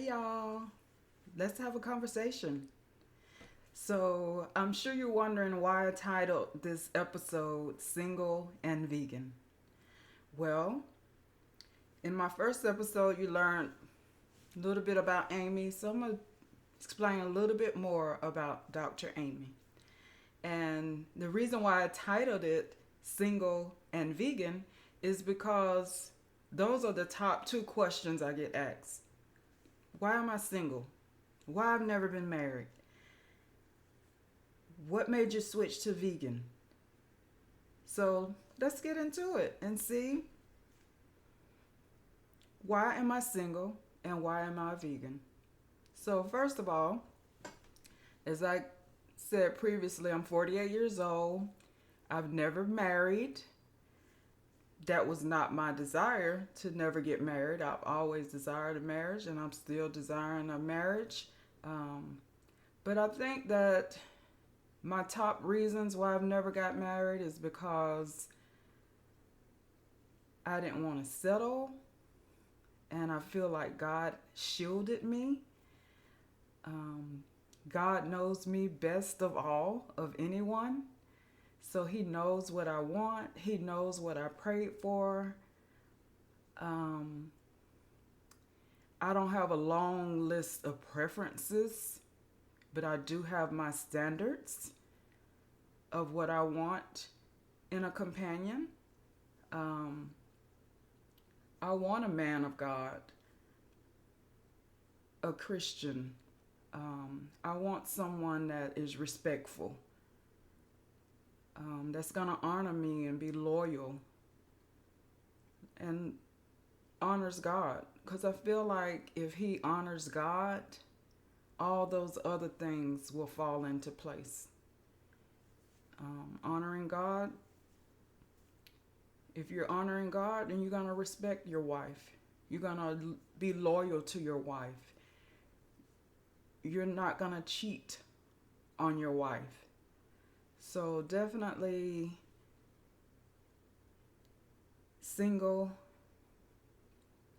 y'all. Let's have a conversation. So, I'm sure you're wondering why I titled this episode Single and Vegan. Well, in my first episode, you learned a little bit about Amy, so I'm going to explain a little bit more about Dr. Amy. And the reason why I titled it Single and Vegan is because those are the top two questions I get asked. Why am I single? Why I've never been married? What made you switch to vegan? So let's get into it and see, why am I single and why am I vegan? So first of all, as I said previously, I'm 48 years old. I've never married. That was not my desire to never get married. I've always desired a marriage and I'm still desiring a marriage. But I think that my top reasons why I've never got married is because I didn't want to settle, and I feel like God shielded me. God knows me best of all, of anyone. So he knows what I want. He knows what I prayed for. I don't have a long list of preferences, but I do have my standards of what I want in a companion. I want a man of God, a Christian. I want someone that is respectful, that's going to honor me and be loyal and honors God. Because I feel like if he honors God, all those other things will fall into place. Honoring God, if you're honoring God, then you're going to respect your wife. You're going to be loyal to your wife. You're not going to cheat on your wife. So definitely single.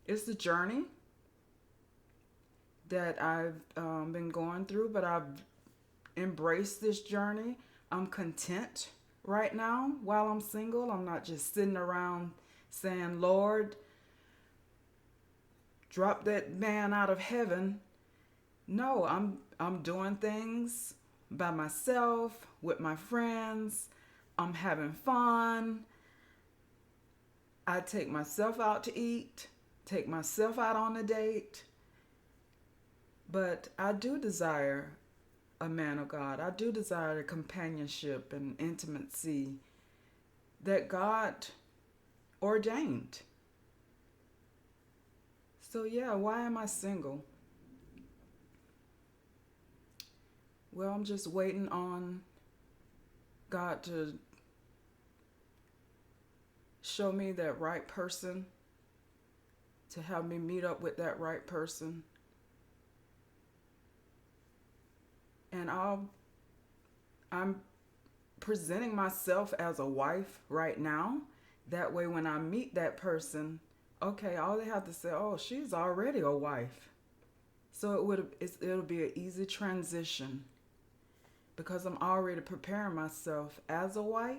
It's a journey that I've been going through, but I've embraced this journey. I'm content right now while I'm single. I'm not just sitting around saying, Lord, drop that man out of heaven. No, I'm doing things by myself, with my friends. I'm having fun. I take myself out to eat, take myself out on a date. But I do desire a man of God. I do desire the companionship and intimacy that God ordained. So yeah, why am I single? Well, I'm just waiting on God to show me that right person, to have me meet up with that right person. And I'm presenting myself as a wife right now. That way when I meet that person, okay, all they have to say, oh, she's already a wife. So it'll be an easy transition because I'm already preparing myself as a wife.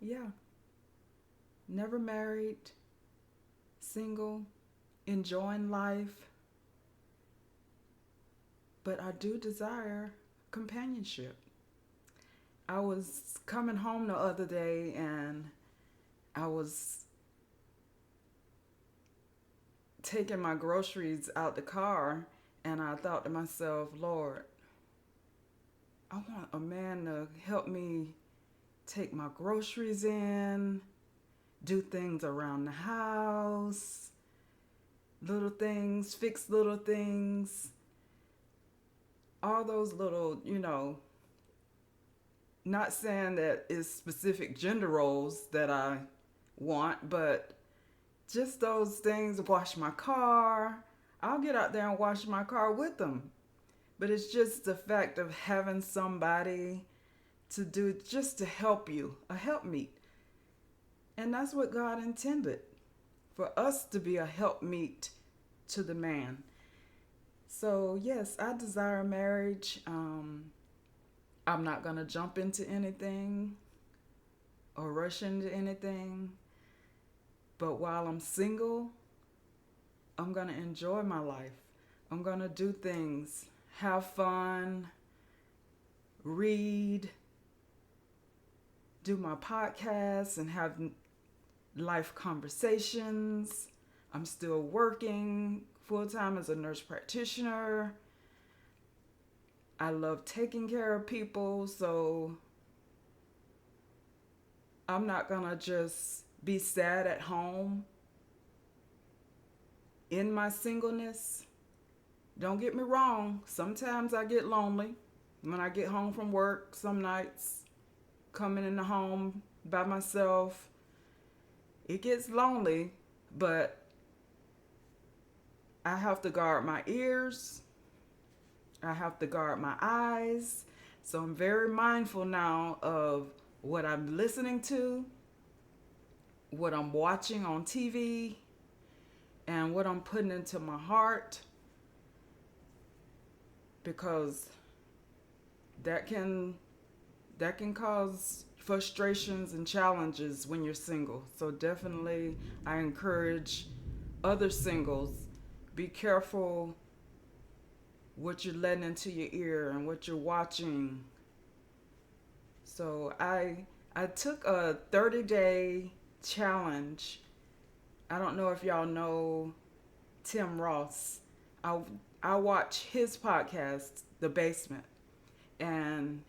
Yeah, never married, single, enjoying life, but I do desire companionship. I was coming home the other day and I was taking my groceries out the car and I thought to myself, Lord, I want a man to help me take my groceries in, do things around the house, little things, fix little things, all those little, not saying that it's specific gender roles that I want, but just those things, wash my car. I'll get out there and wash my car with them. But it's just the fact of having somebody to do, just to help you, a helpmeet. And that's what God intended. for us to be a helpmeet to the man. So, yes, I desire marriage. I'm not going to jump into anything or rush into anything. But while I'm single, I'm going to enjoy my life. I'm going to do things, have fun, read, do my podcasts, and have life conversations. I'm still working full time as a nurse practitioner. I love taking care of people, so I'm not gonna just be sad at home in my singleness. Don't get me wrong, sometimes I get lonely when I get home from work, some nights, coming in the home by myself. It gets lonely, but I have to guard my ears. I have to guard my eyes. So I'm very mindful now of what I'm listening to, what I'm watching on TV, and what I'm putting into my heart, because that can cause frustrations and challenges when you're single. So definitely I encourage other singles, be careful what you're letting into your ear and what you're watching. So I took a 30-day challenge. I don't know if y'all know Tim Ross. I I watch his podcast, The Basement, and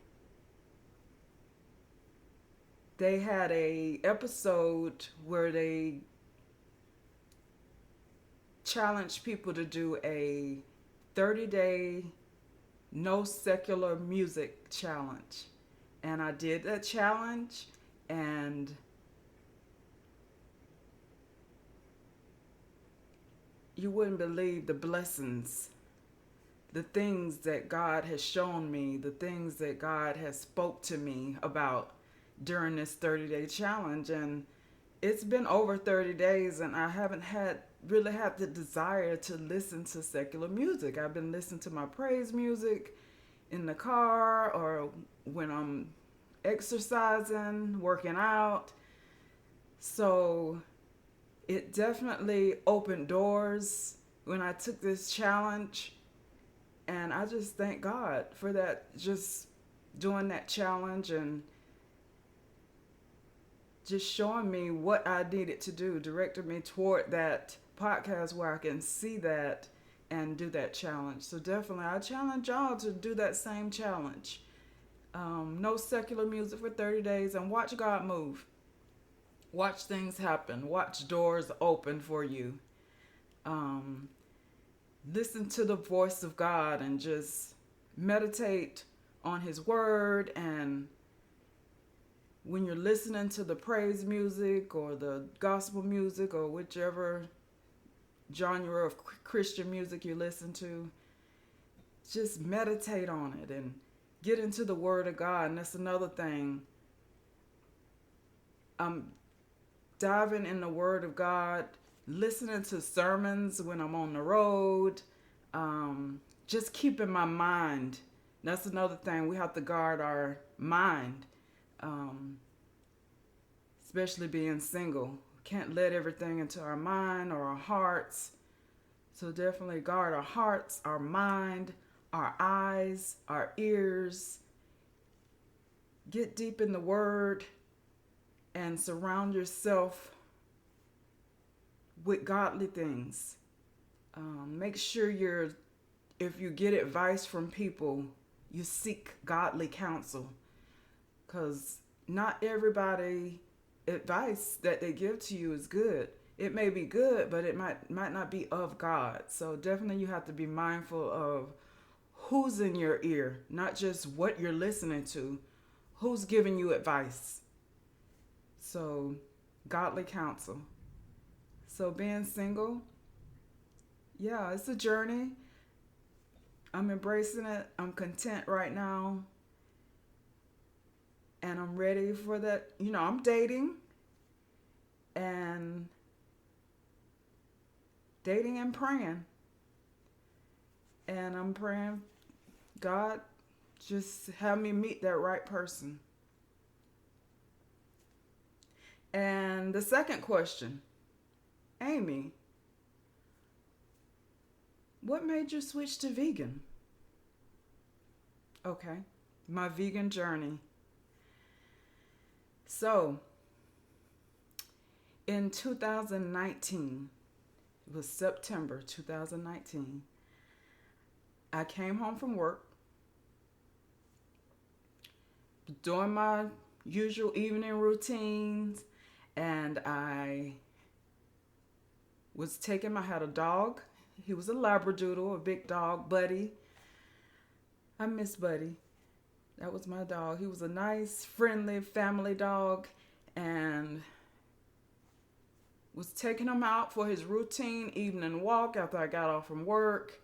they had a episode where they challenged people to do a 30-day no secular music challenge. And I did that challenge, and you wouldn't believe the blessings, the things that God has shown me, the things that God has spoke to me about during this 30-day challenge. And it's been over 30 days, and I haven't really had the desire to listen to secular music. I've been listening to my praise music in the car or when I'm exercising, working out. So it definitely opened doors when I took this challenge. And I just thank God for that, just doing that challenge and just showing me what I needed to do, directed me toward that podcast where I can see that and do that challenge. So definitely, I challenge y'all to do that same challenge. No secular music for 30 days and watch God move. Watch things happen. Watch doors open for you. Um, Listen to the voice of God and just meditate on His Word. And when you're listening to the praise music or the gospel music or whichever genre of Christian music you listen to, just meditate on it and get into the Word of God. And that's another thing. I'm diving in the Word of God, listening to sermons when I'm on the road, just keeping my mind. That's another thing. We have to guard our mind, especially being single. Can't let everything into our mind or our hearts. So definitely guard our hearts, our mind, our eyes, our ears. Get deep in the Word and surround yourself with godly things. Make sure if you get advice from people, you seek godly counsel, because not everybody advice that they give to you is good. It may be good, but it might not be of God. So definitely you have to be mindful of who's in your ear, not just what you're listening to, who's giving you advice. So godly counsel. So being single, yeah, it's a journey. I'm embracing it. I'm content right now. And I'm ready for that. I'm dating. And dating and praying. And I'm praying, God, just have me meet that right person. And the second question, Amy, what made you switch to vegan? Okay, my vegan journey. So, in 2019, it was September 2019, I came home from work, doing my usual evening routines, and I had a dog. He was a Labradoodle, a big dog, Buddy. I miss Buddy. That was my dog. He was a nice, friendly family dog, and was taking him out for his routine evening walk after I got off from work.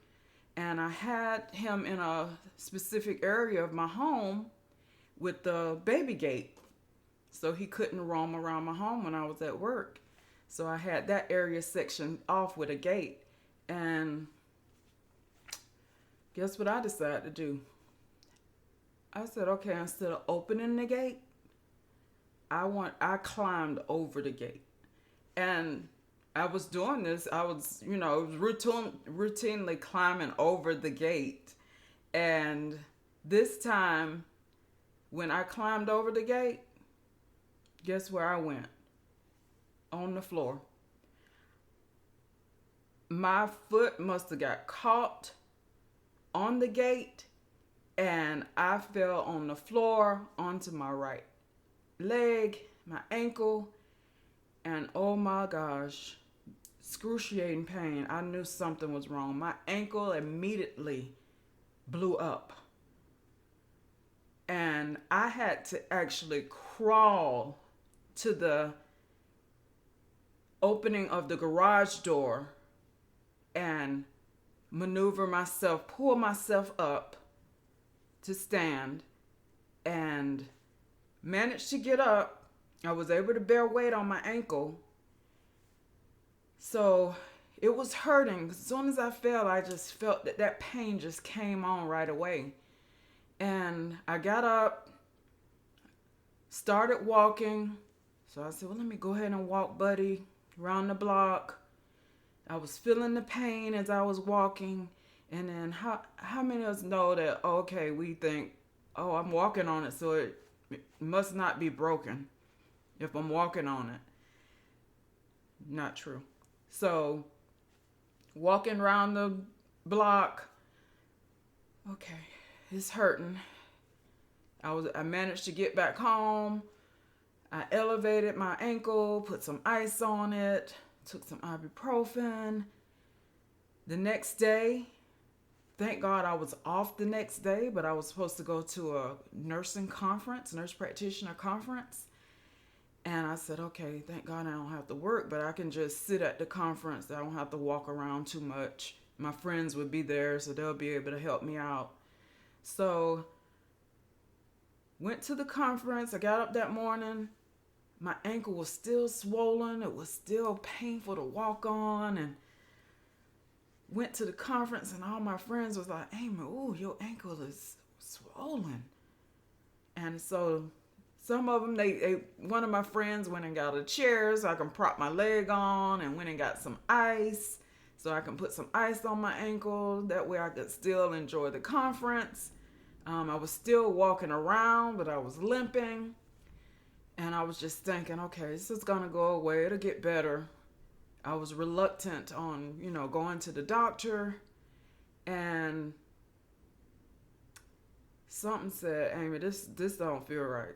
And I had him in a specific area of my home with the baby gate, so he couldn't roam around my home when I was at work. So I had that area sectioned off with a gate. And guess what I decided to do? I said, okay, instead of opening the gate, I climbed over the gate. And I was doing this, I was, routinely climbing over the gate. And this time, when I climbed over the gate, guess where I went? On the floor. My foot must have got caught on the gate, and I fell on the floor onto my right leg, my ankle, and oh my gosh, excruciating pain. I knew something was wrong. My ankle immediately blew up, and I had to actually crawl to the opening of the garage door and maneuver myself, pull myself up to stand, and managed to get up. I was able to bear weight on my ankle. So it was hurting. As soon as I fell, I just felt that pain just came on right away. And I got up, started walking. So I said, well, let me go ahead and walk Buddy around the block. I was feeling the pain as I was walking. And then how many of us know that, okay, we think, oh, I'm walking on it, so it must not be broken if I'm walking on it. Not true. So walking around the block, okay, it's hurting. I managed to get back home. I elevated my ankle, put some ice on it, took some ibuprofen. The next day, thank God I was off the next day, but I was supposed to go to a nurse practitioner conference. And I said, okay, thank God I don't have to work, but I can just sit at the conference. I don't have to walk around too much. My friends would be there, so they'll be able to help me out. So went to the conference. I got up that morning. My ankle was still swollen. It was still painful to walk on. And went to the conference, and all my friends was like, Amy, ooh, your ankle is swollen. And so some of them, one of my friends went and got a chair so I can prop my leg on, and went and got some ice so I can put some ice on my ankle. That way I could still enjoy the conference. I was still walking around, but I was limping. And I was just thinking, okay, this is going to go away. It'll get better. I was reluctant on, going to the doctor. And something said, Amy, this don't feel right.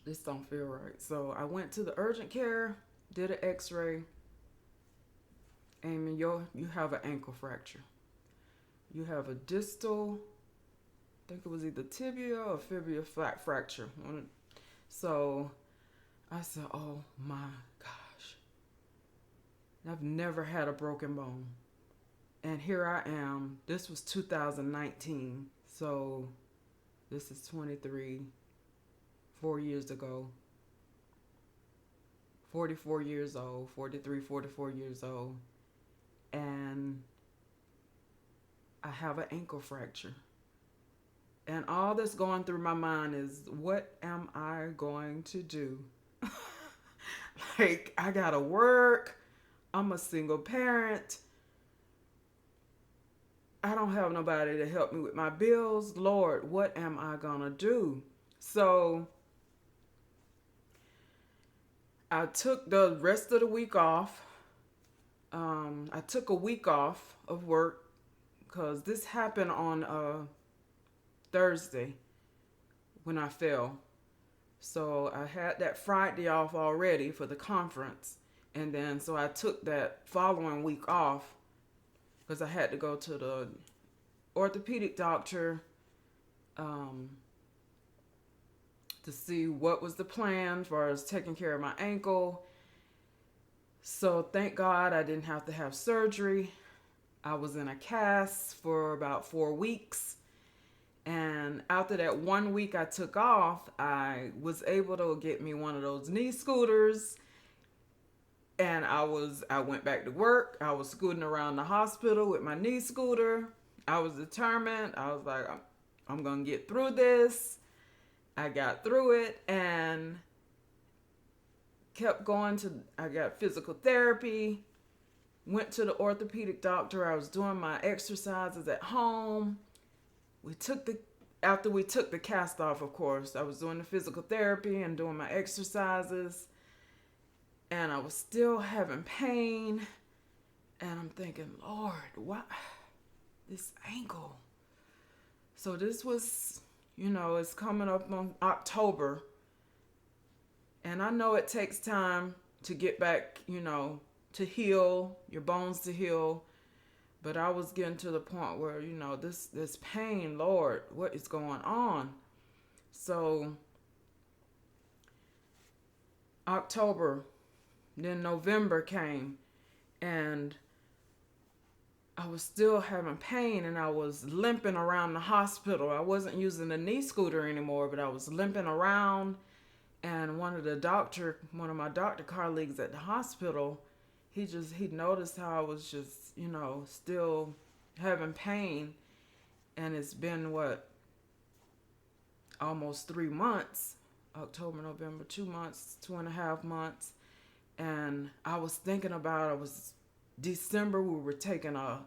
This don't feel right. So I went to the urgent care, did an x-ray. Amy, you have an ankle fracture. You have a distal, I think it was either tibia or fibula fracture. So I said, oh my gosh. I've never had a broken bone. And here I am. This was 2019. So this is 4 years ago. 44 years old, 44 years old. and I have an ankle fracture. And all that's going through my mind is, what am I going to do? Like, I gotta work. I'm a single parent. I don't have nobody to help me with my bills. Lord, what am I gonna do? So I took the rest of the week off. I took a week off of work because this happened on Thursday when I fell. So I had that Friday off already for the conference. And then so I took that following week off because I had to go to the orthopedic doctor to see what was the plan as far as taking care of my ankle. So thank God I didn't have to have surgery. I was in a cast for about 4 weeks. And after that 1 week I took off, I was able to get me one of those knee scooters. And I went back to work. I was scooting around the hospital with my knee scooter. I was determined. I was like, I'm going to get through this. I got through it and kept going I got physical therapy, went to the orthopedic doctor. I was doing my exercises at home. After we took the cast off, of course, I was doing the physical therapy and doing my exercises. And I was still having pain. And I'm thinking, Lord, why this ankle? So this was, it's coming up on October. And I know it takes time to get back, to heal, your bones to heal. But I was getting to the point where, this pain, Lord, what is going on? So October, then November came, and I was still having pain, and I was limping around the hospital. I wasn't using the knee scooter anymore, but I was limping around. And one of my doctor colleagues at the hospital, he noticed how I was just, still having pain. And it's been almost 3 months, October, November, 2 months, 2.5 months. And I was thinking about, December, we were taking a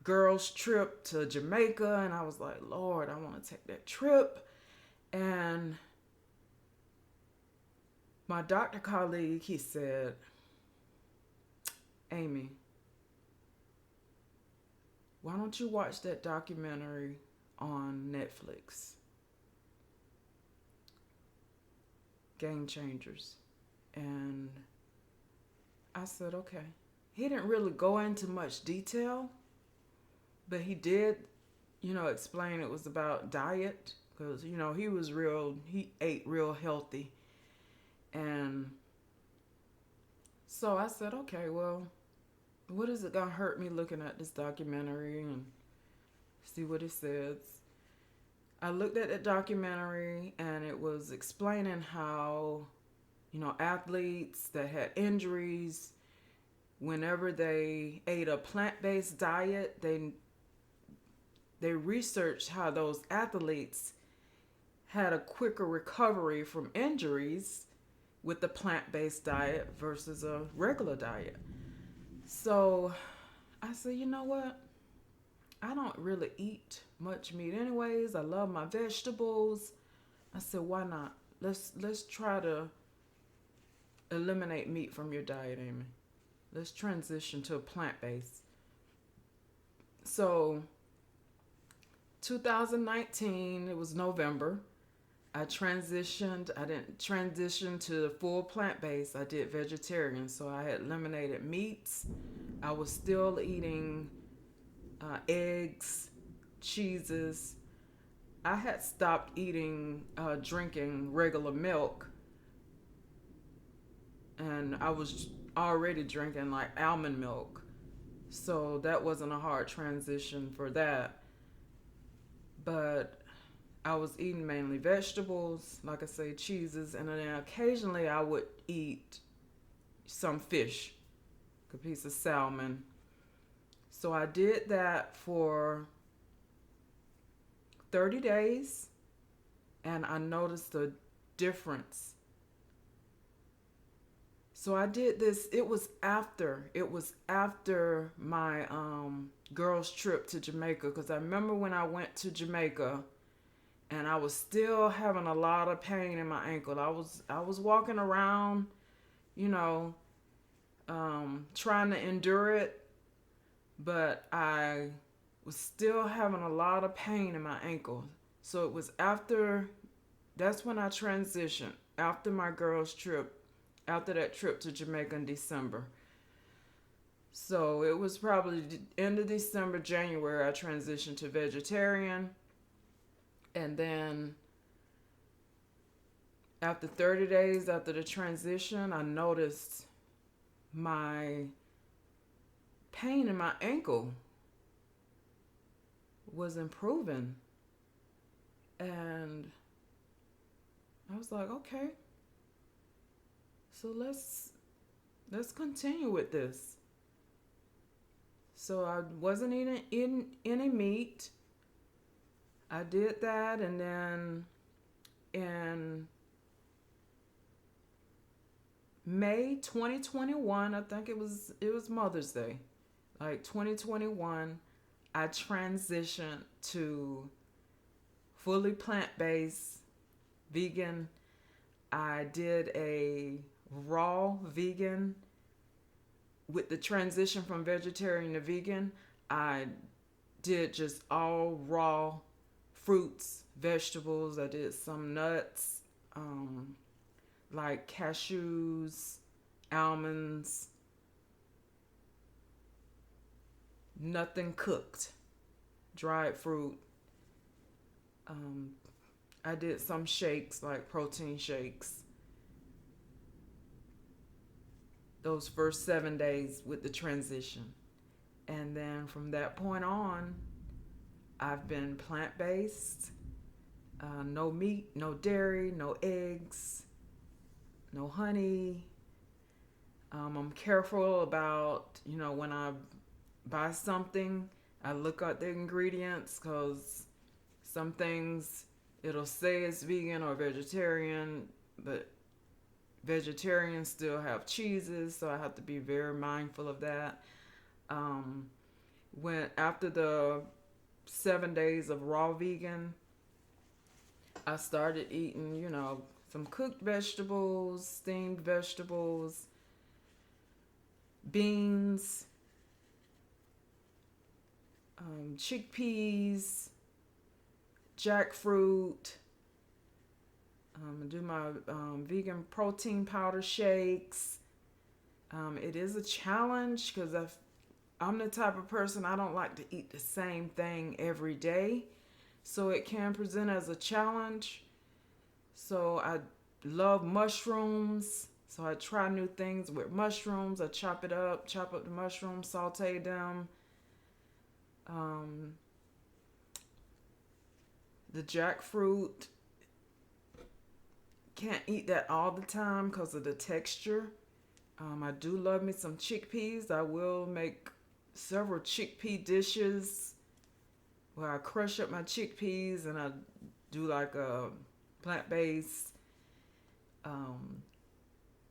girls trip to Jamaica. And I was like, Lord, I want to take that trip. And my doctor colleague, he said, Amy, why don't you watch that documentary on Netflix? Game Changers. And I said, okay. He didn't really go into much detail, but he did, explain it was about diet because, he ate real healthy. And so I said, okay, well, what is it going to hurt me looking at this documentary and see what it says? I looked at the documentary and it was explaining how, athletes that had injuries, whenever they ate a plant-based diet, they researched how those athletes had a quicker recovery from injuries with the plant-based diet versus a regular diet. So I said, you know what? I don't really eat much meat anyways. I love my vegetables. I said, why not? Let's try to eliminate meat from your diet, Amy. Let's transition to a plant-based. So 2019, it was November. I didn't transition to full plant-based. I did vegetarian. So I had eliminated meats. I was still eating eggs, cheeses. I had stopped drinking regular milk. And I was already drinking like almond milk. So that wasn't a hard transition for that. But I was eating mainly vegetables, like I say, cheeses, and then occasionally I would eat some fish, a piece of salmon. So I did that for 30 days and I noticed a difference. So I did this. It was after my girls trip to Jamaica, because I remember when I went to Jamaica and I was still having a lot of pain in my ankle. I was walking around, you know, trying to endure it, but I was still having a lot of pain in my ankle. So it was after that's when I transitioned, after my girls trip, after that trip to Jamaica in December. So it was probably the end of December, January, I transitioned to vegetarian. And then after 30 days after the transition, I noticed my pain in my ankle was improving. And I was like, okay, so let's continue with this. So I wasn't eating any meat. I did that, and then in May 2021, I think it was Mother's Day, like 2021, I transitioned to fully plant-based vegan. I did a raw vegan. With the transition from vegetarian to vegan, I did just all raw fruits, vegetables. I did some nuts, um, like cashews, almonds, nothing cooked, dried fruit. Um, I did some shakes, like protein shakes, those first 7 days with the transition. And then from that point on, I've been plant based, no meat, no dairy, no eggs, no honey. I'm careful about, when I buy something, I look at the ingredients, because some things it'll say it's vegan or vegetarian, but vegetarians still have cheeses, so I have to be very mindful of that. Um, when after the 7 days of raw vegan, I started eating, some cooked vegetables, steamed vegetables, beans, chickpeas, jackfruit. I do my vegan protein powder shakes. It is a challenge because I'm the type of person, I don't like to eat the same thing every day. So it can present as a challenge. So I love mushrooms. So I try new things with mushrooms. I chop up the mushrooms, saute them. Um, the jackfruit, can't eat that all the time because of the texture. I do love me some chickpeas. I will make several chickpea dishes where I crush up my chickpeas and I do like a plant-based um,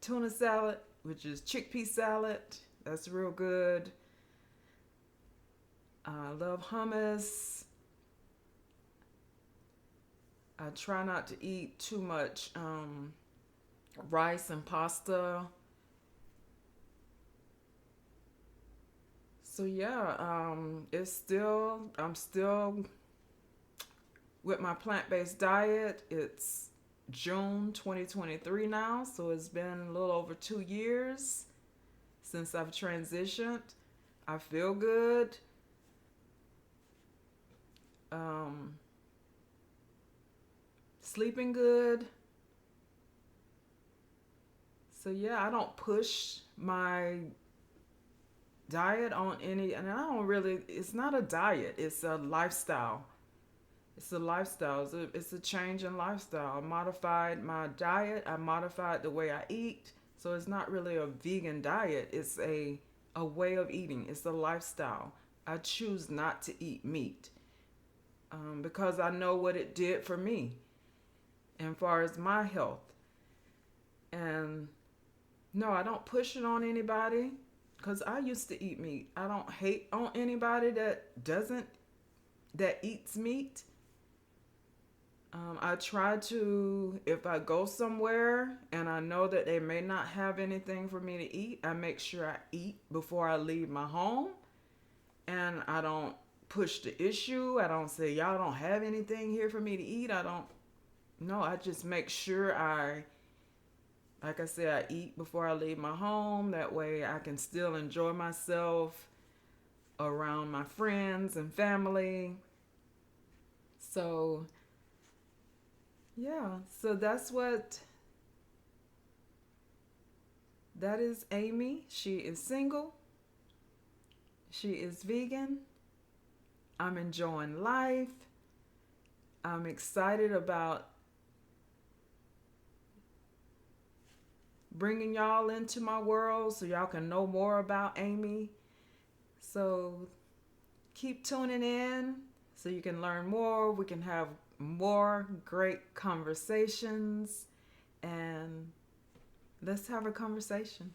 tuna salad, which is chickpea salad. That's real good. I love hummus. I try not to eat too much rice and pasta. So yeah, I'm still with my plant-based diet. It's June 2023 now, so it's been a little over 2 years since I've transitioned. I feel good. Um, Sleeping good. So yeah, I don't push my diet on any, and I don't really, it's not a diet, it's a lifestyle. It's a lifestyle. It's a change in lifestyle. I modified my diet. I modified the way I eat. So it's not really a vegan diet. It's a way of eating. It's a lifestyle. I choose not to eat meat because I know what it did for me and far as my health. And no, I don't push it on anybody because I used to eat meat. I don't hate on anybody that eats meat. I try to, if I go somewhere and I know that they may not have anything for me to eat, I make sure I eat before I leave my home. And I don't push the issue. I don't say, y'all don't have anything here for me to eat. I don't, no, I just make sure like I said, I eat before I leave my home. That way I can still enjoy myself around my friends and family. So, yeah, so that is Amy. She is single. She is vegan. I'm enjoying life. I'm excited about bringing y'all into my world so y'all can know more about Amy. So keep tuning in so you can learn more. We can have more great conversations and let's have a conversation.